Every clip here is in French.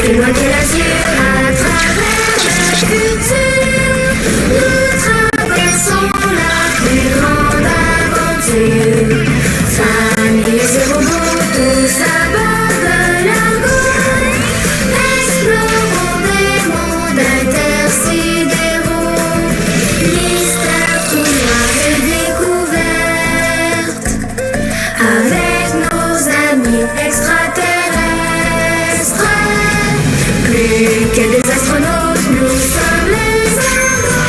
plus loin que l'azur, à travers le futur, nous traversons la plus grande aventure. Familles et robots, tous à bord de l'argot, explorons des mondes intersidéraux. Mystère, trou noir et découverte, avec nos amis extraterrestres. Plus que des astronautes, nous sommes les argonautes.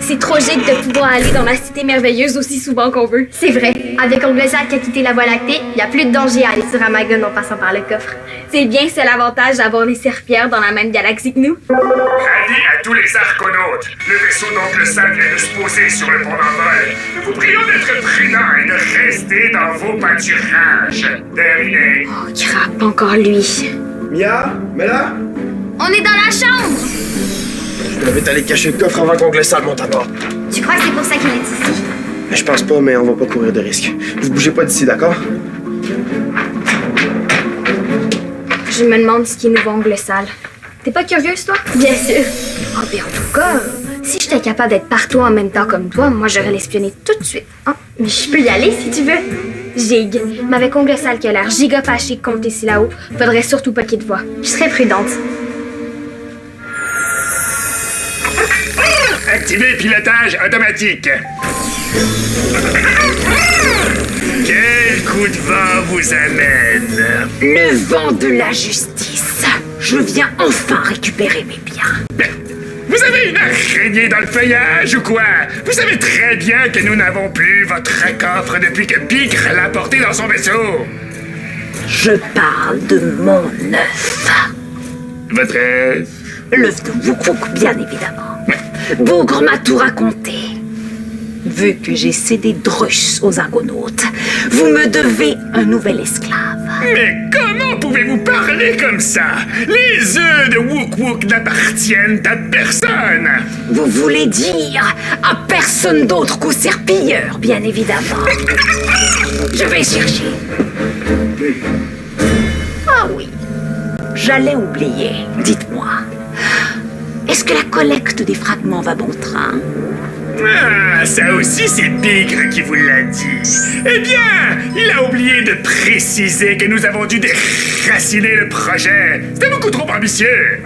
C'est trop giga de pouvoir aller dans la cité merveilleuse aussi souvent qu'on veut. C'est vrai. Avec Ongle Sal qui a quitté la Voie lactée, il n'y a plus de danger à aller sur Amagon en passant par le coffre. C'est bien, c'est l'avantage d'avoir les serpillères dans la même galaxie que nous. Avis à tous les argonautes. Le vaisseau d'Ongle Sal vient de se poser sur le pont d'envol. Nous vous prions d'être prudents et de rester dans vos pâturages. Terminé. Oh, crap, encore lui. Mia, Mela, On est dans la chambre! je devais aller cacher le coffre avant qu'Ongle Sal monte à bord. Tu crois que c'est pour ça qu'il est ici? Je pense pas, mais on va pas courir de risque. Vous bougez pas d'ici, d'accord? Je me demande ce qui nous va Ongle Sal. T'es pas curieuse, toi? Bien sûr. Ah, ben en tout cas, si j'étais capable d'être partout en même temps comme toi, moi j'aurais l'espionné tout de suite. Hein? Mais je peux y aller si tu veux. Gig. Mais avec Ongle Sal qui a l'air giga fâché contre ici là-haut, faudrait surtout pas qu'il te voie. Je serais prudente. Activez pilotage automatique. Quel coup de vent vous amène? Le vent de la justice. Je viens enfin récupérer mes biens. Vous avez une araignée dans le feuillage ou quoi? Vous savez très bien que nous n'avons plus votre coffre depuis que Bigre l'a porté dans son vaisseau. Je parle de mon œuf. Votre œuf? L'œuf de Wook-Wook, bien évidemment. Bougre m'a tout raconté. Vu que j'ai cédé Druss aux argonautes, vous me devez un nouvel esclave. Mais comment pouvez-vous parler comme ça? Les œufs de Wook-Wook n'appartiennent à personne. Vous voulez dire à personne d'autre qu'au serpilleur, bien évidemment. Je vais chercher. Ah oui, j'allais oublier. Dites-moi, est-ce que la collecte des fragments va bon train? Ah, ça aussi c'est Bigre qui vous l'a dit. Eh bien, il a oublié de préciser que nous avons dû déraciner le projet. C'était beaucoup trop ambitieux.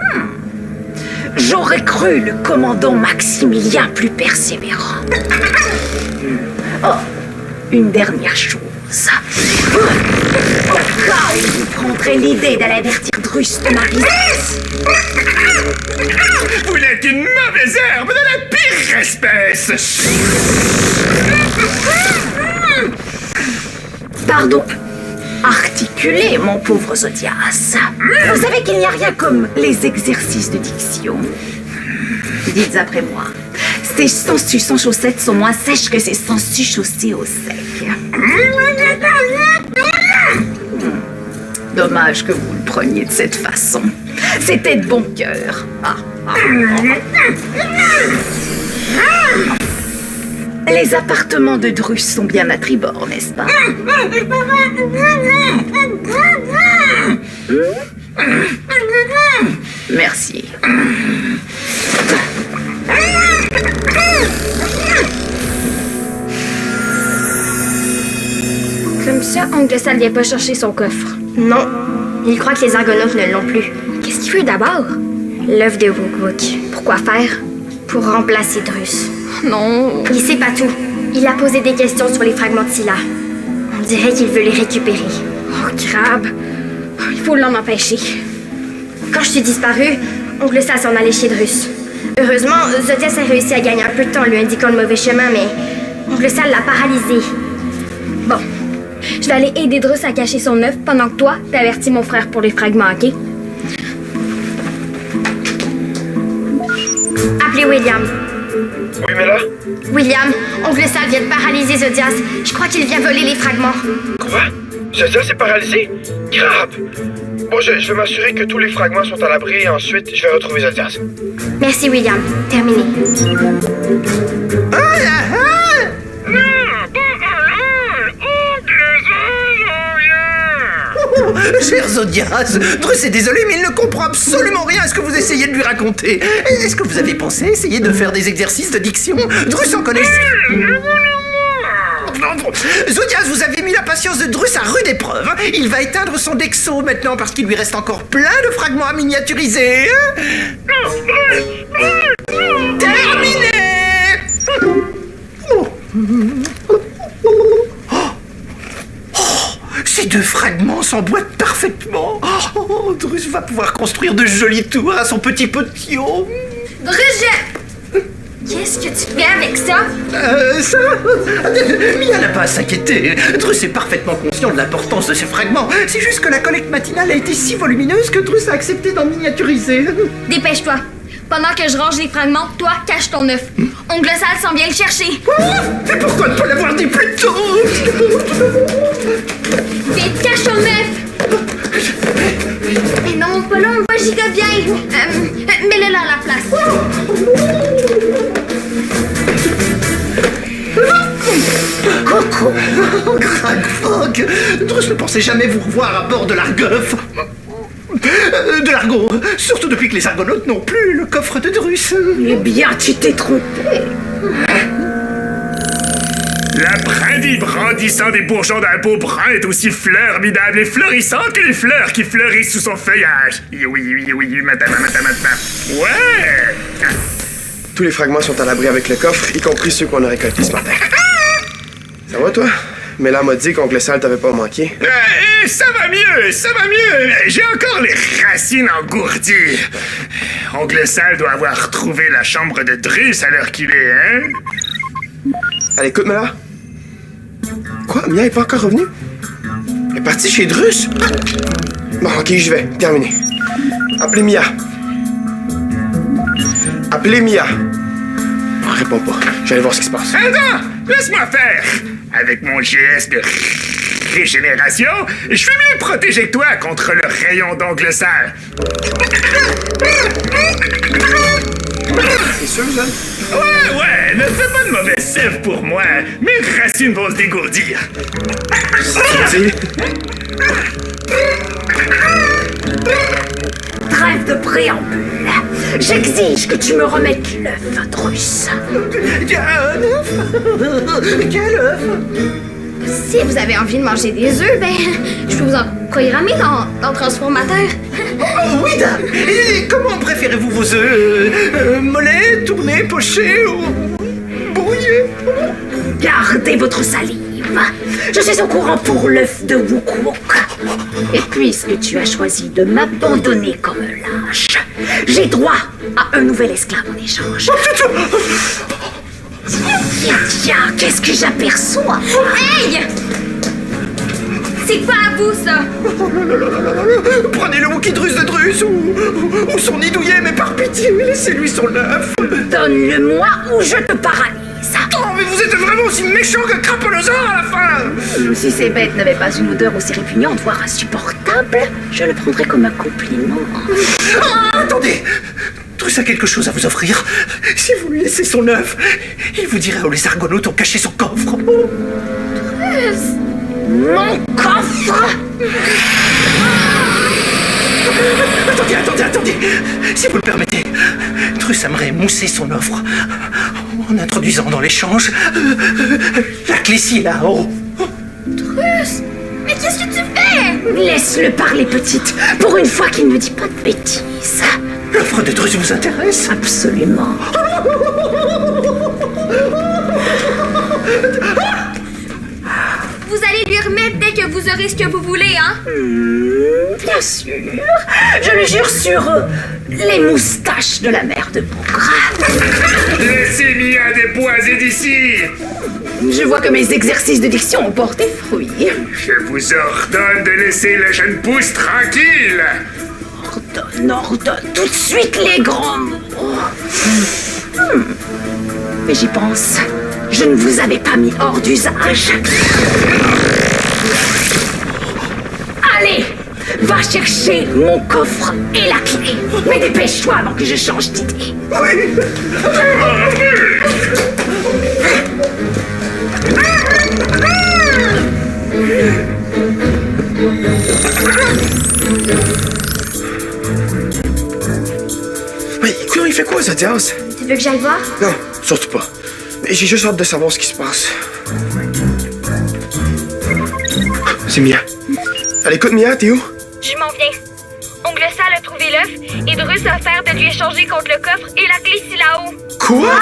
J'aurais cru le commandant Maximilien plus persévérant. Oh, une dernière chose. Au cas où vous prendrez l'idée d'aller avertir Druss de ma visite. Vous n'êtes une mauvaise herbe de la pire espèce. Pardon. Articulez, mon pauvre Zodias. Vous savez qu'il n'y a rien comme les exercices de diction. Dites après moi. Ces sangsues sans chaussettes sont moins sèches que ces sangsues chaussées au sec. Dommage que vous le preniez de cette façon. C'était de bon cœur. Les appartements de Druss sont bien à tribord, n'est-ce pas? Merci. Comme ça, Ongle Sal vient pas chercher son coffre. Non. Il croit que les argonautes ne l'ont plus. Qu'est-ce qu'il veut d'abord? L'œuf de Wook-Wook. Pourquoi faire? Pour remplacer Druss. Non. Il sait pas tout. Il a posé des questions sur les fragments de Scylla. On dirait qu'il veut les récupérer. Oh, crabe. Il faut l'en empêcher. Quand je suis disparue, Ongle Sal s'en allait chez Druss. Heureusement, Zodias a réussi à gagner un peu de temps en lui indiquant le mauvais chemin, mais Ongle Sal l'a paralysé. Bon. Je vais aller aider Druss à cacher son œuf pendant que toi, t'avertis mon frère pour les fragments, OK? Appelez William. Oui, mais là? William, Oncle Sal vient de paralyser Zodias. Je crois qu'il vient voler les fragments. Quoi? Zodias est paralysé? Grave! Bon, je vais m'assurer que tous les fragments sont à l'abri et ensuite, je vais retrouver Zodias. Merci, William. Terminé. Cher Zodias, Drus est désolé, mais il ne comprend absolument rien à ce que vous essayez de lui raconter. Est-ce que vous avez pensé essayer de faire des exercices de diction? Drus en connaît... Zodias, vous avez mis la patience de Drus à rude épreuve. Il va éteindre son Dexo maintenant parce qu'il lui reste encore plein de fragments à miniaturiser. Terminé. Ces deux fragments s'emboîtent parfaitement. Oh, Drus va pouvoir construire de jolis tours à son petit potion. Drus, Qu'est-ce que tu fais avec ça? Ça... Mia n'a pas à s'inquiéter. Drus est parfaitement conscient de l'importance de ces fragments. C'est juste que la collecte matinale a été si volumineuse que Drus a accepté d'en miniaturiser. Dépêche-toi. Pendant que je range les fragments, toi, cache ton œuf. Oncle Sal s'en vient le chercher. Mais pourquoi ne pas l'avoir dit plus tôt? Vite, cache ton œuf. Mais non, pas là, moi j'y vais bien. Mets-le là à la place. Coucou, Gragfrog. Drus ne pensait jamais vous revoir à bord de l'Argof. De l'Argo, surtout depuis que les Argonautes n'ont plus le coffre de Drus. Eh bien, tu t'es trompé. L'apprenti brandissant des bourgeons d'un beau brun est aussi formidable et florissant que les fleurs qui fleurissent sous son feuillage. Oui, madame. Ouais! Tous les fragments sont à l'abri avec le coffre, y compris ceux qu'on a récoltés ce matin. Ça va, toi? Mais là, m'a dit qu'Oncle Sal t'avait pas manqué. Ça va mieux. J'ai encore les racines engourdies. Oncle Sal doit avoir retrouvé la chambre de Drus à l'heure qu'il est, hein? Allez, écoute-moi là. Quoi? Mia est pas encore revenue? Elle est partie chez Drus? Bon, ok, j'y vais. Terminé. Appelez Mia. Elle répond pas. J'allais voir ce qui se passe. Attends! Laisse-moi faire! Avec mon GS de régénération, je vais mieux protéger que toi contre le rayon d'Oncle Sal. C'est sûr, Jeanne? Ouais, ne fais pas de mauvaise sève pour moi. Mes racines vont se dégourdir. Tu dis? Trêve de préambule. J'exige que tu me remettes l'œuf, Drus. Un œuf? Quel œuf? Si vous avez envie de manger des œufs, ben, je peux vous en programmer dans le transformateur. Oh, oui, dame. Et comment préférez-vous vos œufs? Mollets, tournés, pochés ou brouillés? Gardez votre salive. Je suis au courant pour l'œuf de Wook. Et puisque tu as choisi de m'abandonner comme lâche, j'ai droit à un nouvel esclave en échange. Tiens, qu'est-ce que j'aperçois? Hey! C'est pas à vous, ça! Prenez le Wookie Drus de Drus ou son nid douillet, mais par pitié, laissez-lui son œuf. Donne-le-moi ou je te paralyse. Oh, mais vous êtes vraiment aussi méchant que Craponosaure à la fin! Si ces bêtes n'avaient pas une odeur aussi répugnante, voire insupportable, je le prendrais comme un compliment. Attendez! Drus a quelque chose à vous offrir. Si vous lui laissez son œuf, il vous dira où les Argonautes ont caché son coffre. Mon coffre! Attendez! Si vous le permettez, Drus aimerait mousser son offre en introduisant dans l'échange la Clécie là-haut. Drus! Mais qu'est-ce que tu fais? Laisse-le parler, petite, pour une fois qu'il ne dit pas de bêtises. L'offre de Drus vous intéresse? Absolument. Vous allez lui remettre dès que vous aurez ce que vous voulez, hein? Bien sûr. Je le jure sur les moustaches de la mère de Bougre. Laissez Mia déboiser d'ici! Je vois que mes exercices de diction ont porté fruit. Je vous ordonne de laisser la jeune pousse tranquille! Ordonne tout de suite les grands mots. Mais j'y pense. Je ne vous avais pas mis hors d'usage. Allez, va chercher mon coffre et la clé. Mais dépêche-toi avant que je change d'idée. Mais écoute, il fait quoi, Zodias? Tu veux que j'aille voir? Non, surtout pas. Mais j'ai juste hâte de savoir ce qui se passe. C'est Mia. Allez, écoute, Mia, t'es où? Je m'en viens. Ongle Sal a trouvé l'œuf et Drus a offert de lui échanger contre le coffre et la clé ici là-haut. Quoi?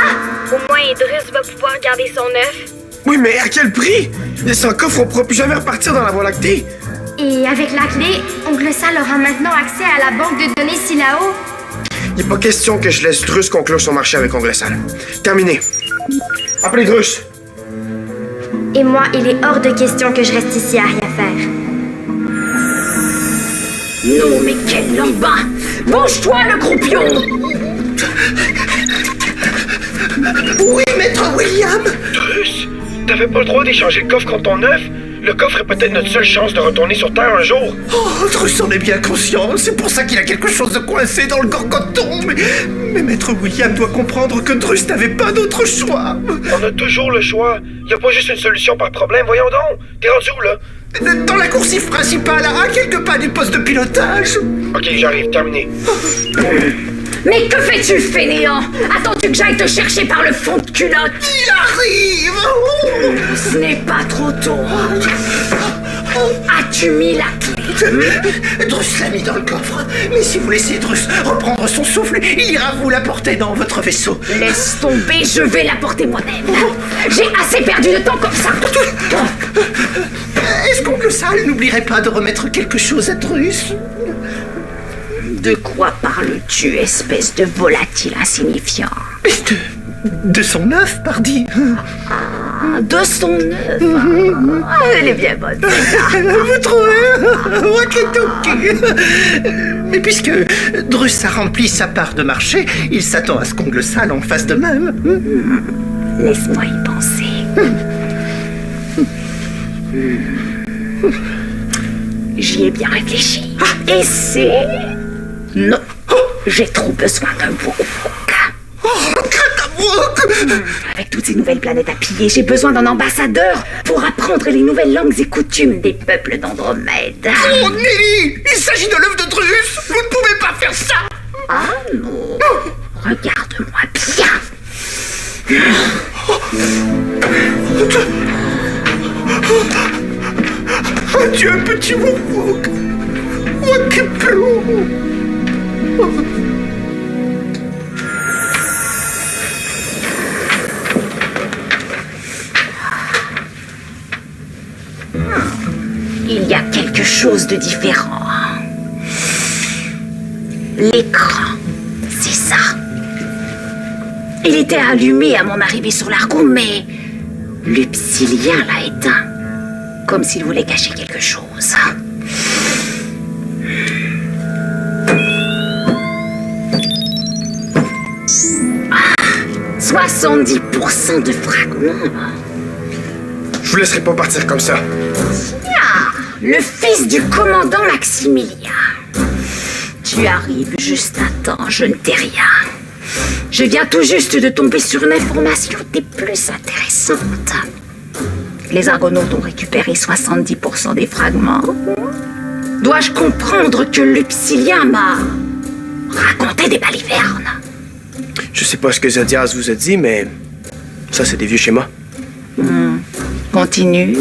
Au moins, Drus va pouvoir garder son œuf. Oui, mais à quel prix? Sans coffre, on pourra plus jamais repartir dans la Voie lactée. Et avec la clé, Ongle Sal aura maintenant accès à la banque de données ici là-haut. Il n'est pas question que je laisse Drus conclure son marché avec Ongle Sal. Terminé. Appelez Drus. Et moi, il est hors de question que je reste ici à rien faire. Non, mais quel lambin! Bouge-toi, le croupion! Oui, maître William! Drus, t'avais pas le droit d'échanger le coffre contre ton œuf? Le coffre est peut-être notre seule chance de retourner sur Terre un jour. Oh, Drus en est bien conscient. C'est pour ça qu'il a quelque chose de coincé dans le gorgoton. Mais maître William doit comprendre que Drus n'avait pas d'autre choix. On a toujours le choix. Y a pas juste une solution par problème, voyons donc. T'es rendu où, là? Dans la coursive principale, à quelques pas du poste de pilotage. Ok, j'arrive, terminé. Mais que fais-tu, fainéant? Attends-tu que j'aille te chercher par le fond de culotte? Il arrive! Oh. Ce n'est pas trop tôt. As-tu mis la clé? Drus l'a mis dans le coffre. Mais si vous laissez Drus reprendre son souffle, il ira vous l'apporter dans votre vaisseau. Laisse tomber, je vais l'apporter moi-même. J'ai assez perdu de temps comme ça. Est-ce qu'Oncle Sal n'oublierait pas de remettre quelque chose à Drus? De quoi parles-tu, espèce de volatile insignifiant? De son œuf, pardi. De son œuf. Elle est bien bonne. Vous trouvez? Wakitoki. Mais puisque Drus a rempli sa part de marché, il s'attend à ce qu'Ongle Sal en fasse de même. Laisse-moi y penser. J'y ai bien réfléchi. Et c'est... Non, j'ai trop besoin d'un Wok. Avec toutes ces nouvelles planètes à piller, j'ai besoin d'un ambassadeur pour apprendre les nouvelles langues et coutumes des peuples d'Andromède. Oh, Nelly! Il s'agit de l'œuf de Drus! Vous ne pouvez pas faire ça! Ah non! Regarde-moi bien! Adieu, petit Wok! Wakiplo! Il y a quelque chose de différent. L'écran, c'est ça. Il était allumé à mon arrivée sur l'Argon, mais Lupsilien l'a éteint. Comme s'il voulait cacher quelque chose. Ah, 70% de fragments. Je vous laisserai pas partir comme ça. Le fils du commandant Maximilien. Tu arrives juste à temps, je ne t'ai rien. Je viens tout juste de tomber sur une information des plus intéressantes. Les Argonautes ont récupéré 70% des fragments. Dois-je comprendre que Lupsilien m'a raconté des balivernes? Je sais pas ce que Zodias vous a dit, mais ça, c'est des vieux schémas. Continue.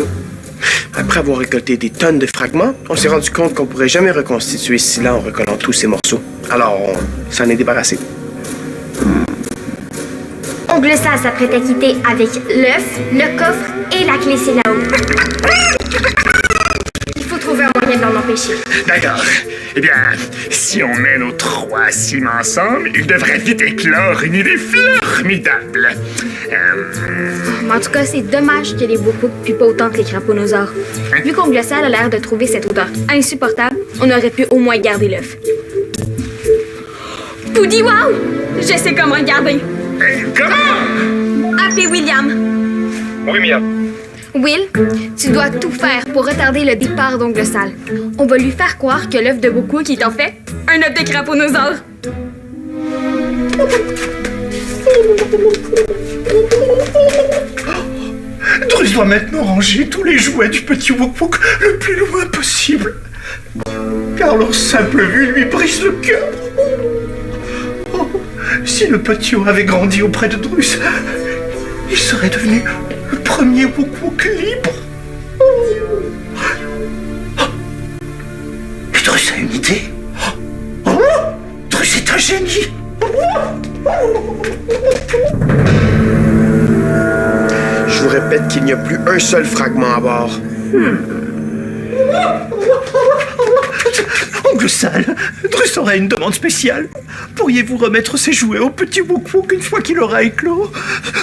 Après avoir récolté des tonnes de fragments, on s'est rendu compte qu'on pourrait jamais reconstituer Scylla en recollant tous ces morceaux. Alors, on s'en est débarrassé. Ongle Sal s'apprête à quitter avec l'œuf, le coffre et la clé ici là-haut. Il faut trouver un moyen de l'en empêcher. D'accord. Eh bien, si on met nos 3 cimes ensemble, il devrait vite éclore une idée formidable. Mais en tout cas, c'est dommage que les Wok puent pas autant que les craponosaures. Vu qu'Ongle Sal a l'air de trouver cette odeur insupportable, on aurait pu au moins garder l'œuf. Poudi, wow! Je sais comment le garder. Comment? Appelez William. Oui, Mia. Will, tu dois tout faire pour retarder le départ d'Ongle Sale. On va lui faire croire que l'œuf de Wookwook est en fait un œuf de craponosaure. Drus doit maintenant ranger tous les jouets du petit Wookwook le plus loin possible. Car leur simple vue lui brise le cœur. Oh, si le petit O avait grandi auprès de Drus, il serait devenu le premier Wookwook libre. Mais Drus a une idée. Oh, Drus est un génie. Je vous répète qu'il n'y a plus un seul fragment à bord. Ongle Sale, Drus aura une demande spéciale. Pourriez-vous remettre ses jouets au petit Wookwook une fois qu'il aura éclos?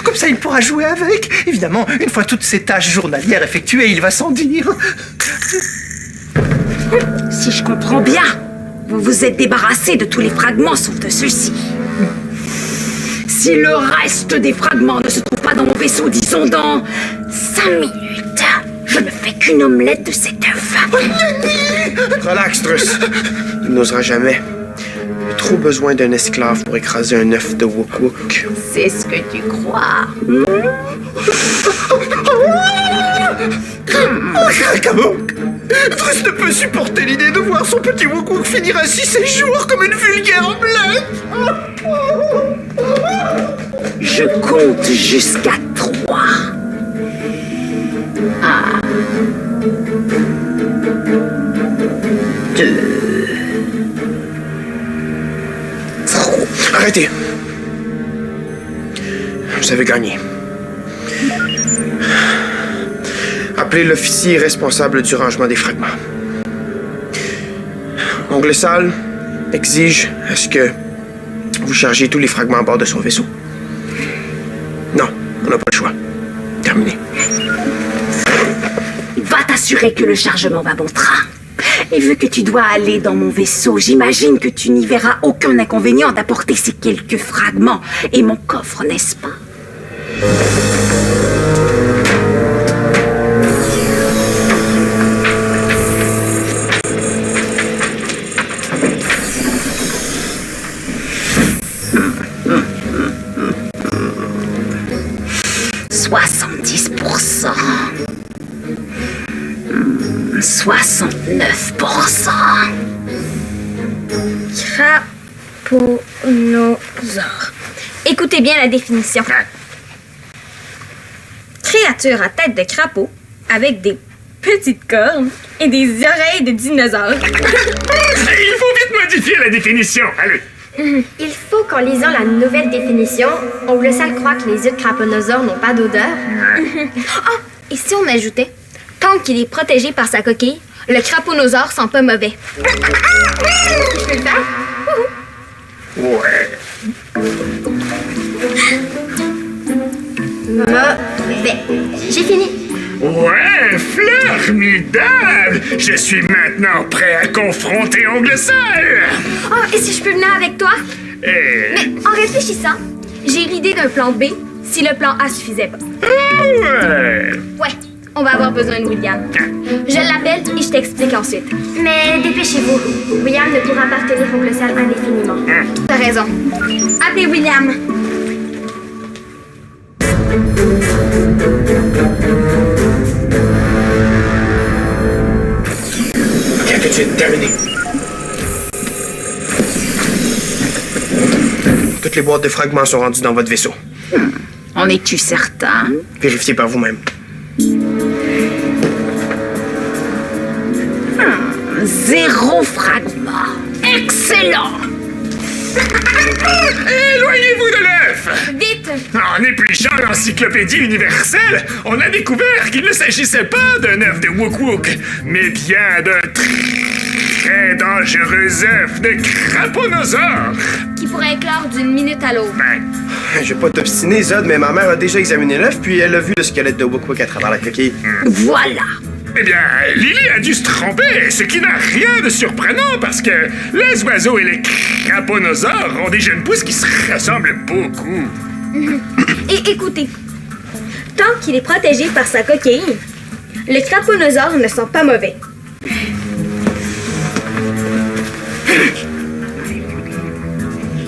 Comme ça, il pourra jouer avec. Évidemment, une fois toutes ses tâches journalières effectuées, il va s'en dire. Si je comprends bien, vous vous êtes débarrassé de tous les fragments sauf de ceux-ci. Si le reste des fragments ne se trouve pas dans mon vaisseau, disons dans 5 minutes, je ne fais qu'une omelette de cet œuf. Relax, Drus. Il n'osera jamais. Il a trop besoin d'un esclave pour écraser un œuf de Wookwook. C'est ce que tu crois. Cracamouk! Drus ne peut supporter l'idée de voir son petit Wookwook finir ainsi ses jours comme une vulgaire omelette. Je compte jusqu'à 3. 1, 2. Arrêtez. Vous avez gagné. Appelez l'officier responsable du rangement des fragments. Ongle Sale exige à ce que vous chargez tous les fragments à bord de son vaisseau. Non, on n'a pas le choix. Terminé. Va t'assurer que le chargement va bon train. Et vu que tu dois aller dans mon vaisseau, j'imagine que tu n'y verras aucun inconvénient d'apporter ces quelques fragments et mon coffre, n'est-ce pas? « 70%. 69%. Craponosaure. Écoutez bien la définition. Créature à tête de crapaud avec des petites cornes et des oreilles de dinosaure. Il faut vite modifier la définition. Allez. Il faut qu'en lisant la nouvelle définition, Ongle Sale croit que les yeux de craponosaure n'ont pas d'odeur. Ah, et si on ajoutait, tant qu'il est protégé par sa coquille, le craponosaure sent pas mauvais. Je peux le faire? Ouais. Mauvais. J'ai fini. Ouais, formidable! Je suis maintenant prêt à confronter Ongle Sale! Ah, et si je peux venir avec toi? Et... Mais en réfléchissant, j'ai l'idée d'un plan B si le plan A suffisait pas. ouais! Ouais, on va avoir besoin de William. Je l'appelle et je t'explique ensuite. Mais dépêchez-vous. William ne pourra pas retenir Ongle Sale indéfiniment. T'as raison. Appelez William. Viens tout de suite, terminé. Toutes les boîtes de fragments sont rendues dans votre vaisseau. En es-tu certain? Vérifiez par vous-même. 0 fragment. Excellent! Éloignez-vous de l'œuf! Vite! En épluchant l'encyclopédie universelle, on a découvert qu'il ne s'agissait pas d'un œuf de Wookwook, mais bien d'un très dangereux œuf de craponosaure. Qui pourrait éclore d'une minute à l'autre. Ben, Je vais pas t'obstiner, Zod, mais ma mère a déjà examiné l'œuf, puis elle a vu le squelette de Wookwook à travers la coquille. Voilà! eh bien, Lily a dû se tromper, ce qui n'a rien de surprenant parce que les oiseaux et les craponosaures ont des jeunes pousses qui se ressemblent beaucoup. Et écoutez, tant qu'il est protégé par sa coquille, le craponosaure ne sent pas mauvais.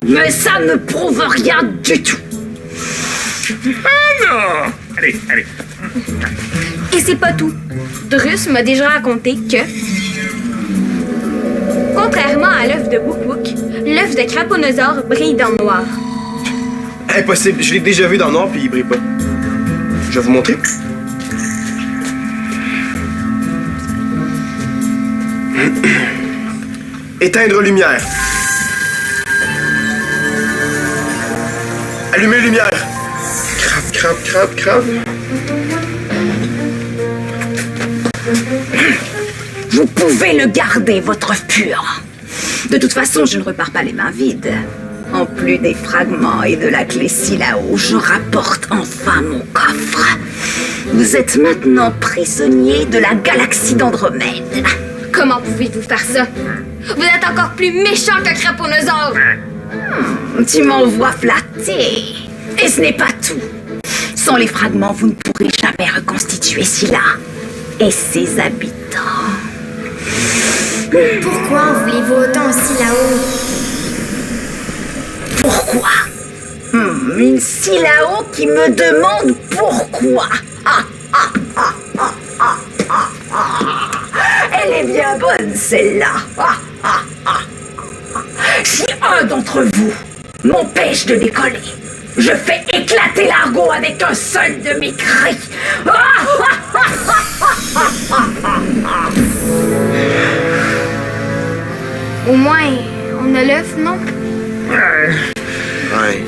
Mais ça ne prouve rien du tout. Ah non! Allez, allez. Et c'est pas tout. Drus m'a déjà raconté que, contrairement à l'œuf de Wook-Wook, l'œuf de craponosaure brille dans le noir. Impossible, je l'ai déjà vu dans le noir puis il brille pas. Je vais vous montrer. Éteindre lumière. Allumer lumière. Crap, crap, crap, crap. Vous pouvez le garder, votre œuf pur. De toute façon, je ne repars pas les mains vides. En plus des fragments et de la clé là-haut, je rapporte enfin mon coffre. Vous êtes maintenant prisonnier de la galaxie d'Andromède. Comment pouvez-vous faire ça? Vous êtes encore plus méchant qu'un craponosaure! Tu m'envoies flatter. Et ce n'est pas tout. Sans les fragments, vous ne pourrez jamais reconstituer Scylla et ses habitants. Pourquoi en voulez-vous autant aussi là-haut? Pourquoi? Une Scylla qui me demande pourquoi. Elle est bien bonne, celle-là. Si un d'entre vous m'empêche de décoller, je fais éclater l'argot avec un seul de mes cris. Au moins, on a l'œuf, non? Ouais.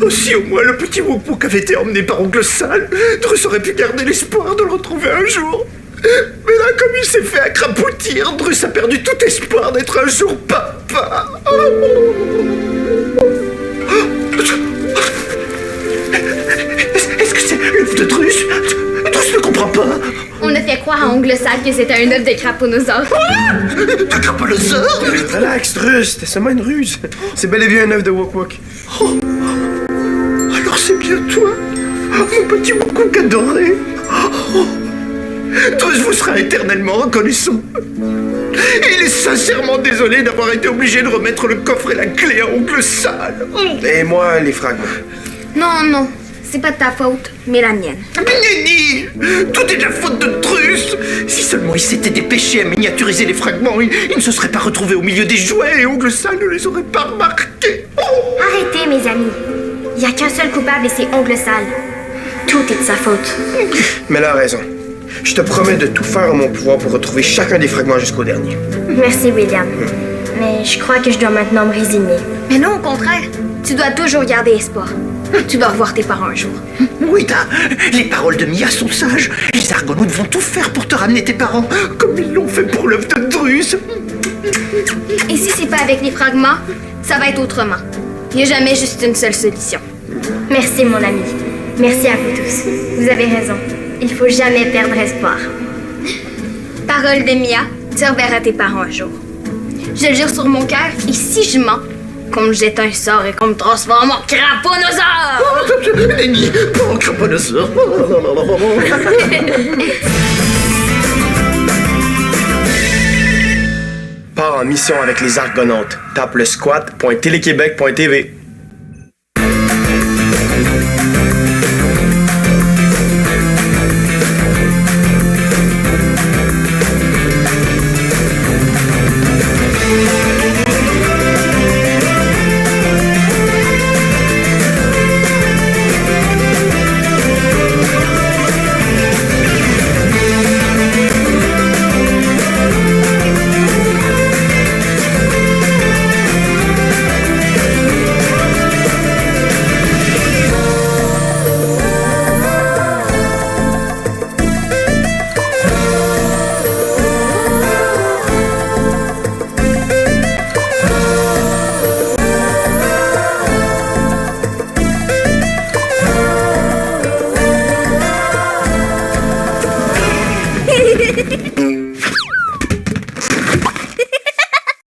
Oh, si au moins le petit Wook-Wook avait été emmené par Oncle Sal, Drus aurait pu garder l'espoir de le retrouver un jour. Mais là, comme il s'est fait accrapoutir, Drus a perdu tout espoir d'être un jour papa. Est-ce que c'est l'œuf de Drus? Drus ne comprend pas. On a fait croire à Ongle Sale que c'était un œuf de craponosaure. Un craponosaure? Relax, Drus, c'était seulement une ruse. C'est bel et bien un œuf de Wook-Wook. Alors c'est bien toi, mon petit Wook-Wook adoré. Drus vous sera éternellement reconnaissant. Et il est sincèrement désolé d'avoir été obligé de remettre le coffre et la clé à Oncle Sal. Et moi, les fragments. Non, c'est pas de ta faute, mais la mienne. Nenni, tout est de la faute de Drus. Si seulement il s'était dépêché à miniaturiser les fragments, il ne se serait pas retrouvé au milieu des jouets et Oncle Sal ne les aurait pas remarqués. Arrêtez, mes amis. Il n'y a qu'un seul coupable et c'est Ongle Sale. Tout est de sa faute. Mais elle a raison. Je te promets de tout faire en mon pouvoir pour retrouver chacun des fragments jusqu'au dernier. Merci, William. Mais je crois que je dois maintenant me résigner. Mais non, au contraire, tu dois toujours garder espoir. Tu dois revoir tes parents un jour. Oui, les paroles de Mia sont sages. Les Argonautes vont tout faire pour te ramener tes parents, comme ils l'ont fait pour l'œuf de Drus. Et si c'est pas avec les fragments, ça va être autrement. Il n'y a jamais juste une seule solution. Merci, mon ami. Merci à vous tous. Vous avez raison. Il faut jamais perdre espoir. Parole de Mia, tu reverras tes parents un jour. Je le jure sur mon cœur, et si je mens, qu'on me jette un sort et qu'on me transforme en craponosaure! Nenni, pas en craponosaure. Pars en mission avec les Argonautes. Tape le squat.téléquébec.tv.